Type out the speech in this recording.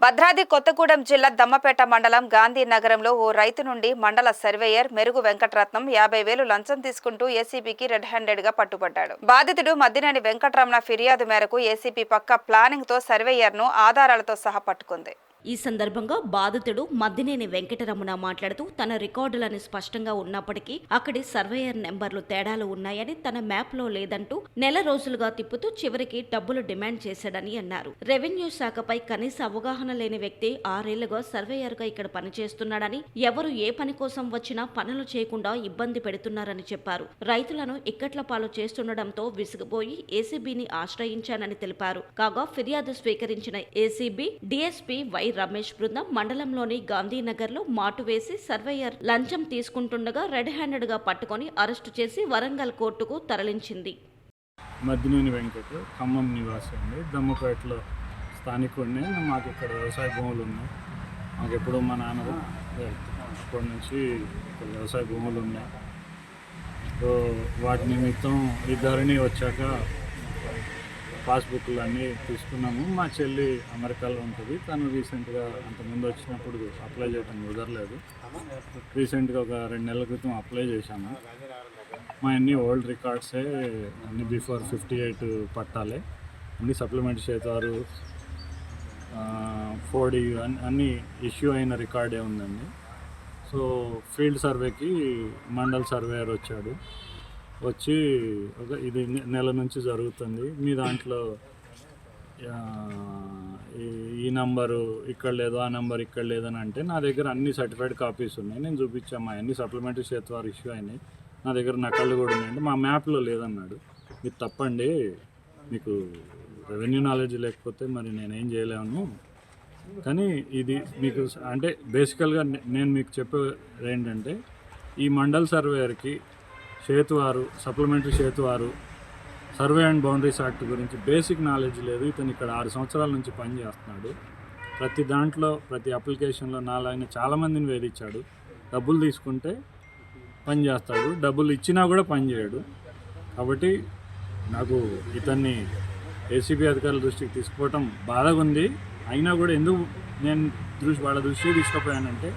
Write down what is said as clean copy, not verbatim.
భద్రాద్రి కొత్తగూడెం జిల్లా దమ్మపేట మండలం గాంధీనగరంలో ఓ రైతు నుండి మండల సర్వేయర్ మెరుగు వెంకటరత్నం 50,000 లంచం తీసుకుంటూ ఏసీబీకి రెడ్ హ్యాండెడ్ గా పట్టుబడ్డాడు. బాధితుడు మద్దినేని వెంకటరమణ ఫిర్యాదు మేరకు ఏసీబీ పక్క ప్లానింగ్ తో సర్వేయర్ ను ఆధారాలతో సహా పట్టుకుంది. ఈ సందర్భంగా బాధితుడు మద్దినేని వెంకటరమణ మాట్లాడుతూ తన రికార్డులను స్పష్టంగా ఉన్నప్పటికీ అక్కడి సర్వేయర్ నెంబర్లు తేడాలు ఉన్నాయని తన మ్యాప్ లో లేదంటూ నెల రోజులుగా తిప్పుతూ చివరికి డబ్బులు డిమాండ్ చేశాడని అన్నారు. రెవెన్యూ శాఖపై కనీస అవగాహన లేని వ్యక్తి 6 ఏళ్లుగా సర్వేయర్ గా ఇక్కడ పనిచేస్తున్నాడని, ఎవరు ఏ పని కోసం వచ్చినా పనులు చేయకుండా ఇబ్బంది పెడుతున్నారని చెప్పారు. రైతులను ఇక్కట్ల పాలు చేస్తుండటంతో విసిగిపోయి ఏసీబీని ఆశ్రయించానని తెలిపారు. కాగా ఫిర్యాదు స్వీకరించిన ఏసీబీ డీఎస్పీ వై రమేష్ బృందం మండలంలోని గాంధీనగర్ లో మాటు వేసి సర్వేయర్ లంచం తీసుకుంటుండగా రెడ్ హ్యాండెడ్ గా పట్టుకొని అరెస్టు చేసి వరంగల్ కోర్టుకు తరలించింది. మద్దినేని వెంకట ఖమ్మం నివాసి అండి. దమ్మపేటలో స్థానికుడిని. మాకు ఇక్కడ వ్యవసాయ భూములు ఉన్నాయి. మాకు ఎప్పుడో మా నాన్న అప్పటి నుంచి ఇక్కడ వ్యవసాయ భూములు ఉన్నాయి. సో వాటి నిమిత్తం ఈ ధరణి వచ్చాక పాస్బుక్లు అన్నీ తీసుకున్నాము. మా చెల్లి అమెరికాలో ఉంటుంది. తను రీసెంట్గా అంతకుముందు వచ్చినప్పుడు అప్లై చేయడం కుదరలేదు. రీసెంట్గా ఒక 2 నెలల క్రితం అప్లై చేశాము. మా అన్ని ఓల్డ్ రికార్డ్సే, అన్ని బిఫోర్ 58 పట్టాలే, అన్ని సప్లిమెంట్ చేతారు, 4D అన్నీ ఇష్యూ అయిన రికార్డే ఉందండి. సో ఫీల్డ్ సర్వేకి మండల్ సర్వేయర్ వచ్చాడు. వచ్చి ఇది నెల నుంచి జరుగుతుంది, మీ దాంట్లో ఈ నంబరు ఇక్కడ లేదు, ఆ నెంబర్ ఇక్కడ లేదని అంటే నా దగ్గర అన్ని సర్టిఫైడ్ కాపీస్ ఉన్నాయి. నేను చూపించాము, అన్ని సప్లిమెంటరీ చేతువారు ఇష్యూ అయినాయి, నా దగ్గర నకళ్ళు కూడా ఉన్నాయంటే మా మ్యాప్లో లేదన్నాడు. మీరు తప్పండి, మీకు రెవెన్యూ నాలెడ్జ్ లేకపోతే మరి నేనేం చేయలేను. కానీ ఇది మీకు అంటే బేసికల్గా నేను మీకు చెప్పేది ఏంటంటే, ఈ మండల్ సర్వేయర్కి చేతువారు, సప్లిమెంటరీ చేతువారు, సర్వే అండ్ బౌండరీస్ యాక్ట్ గురించి బేసిక్ నాలెడ్జ్ లేదు. ఇతను ఇక్కడ 6 సంవత్సరాల నుంచి పనిచేస్తున్నాడు. ప్రతి దాంట్లో, ప్రతి అప్లికేషన్లో నాలాయన చాలామందిని వేధించాడు. డబ్బులు తీసుకుంటే పని చేస్తాడు, డబ్బులు ఇచ్చినా కూడా పని చేయడు. కాబట్టి నాకు ఇతన్ని ఏసీబీ అధికారుల దృష్టికి తీసుకుపోవటం బాధగా ఉంది. అయినా కూడా ఎందుకు నేను వాళ్ళ దృష్టికి తీసుకుపోయానంటే,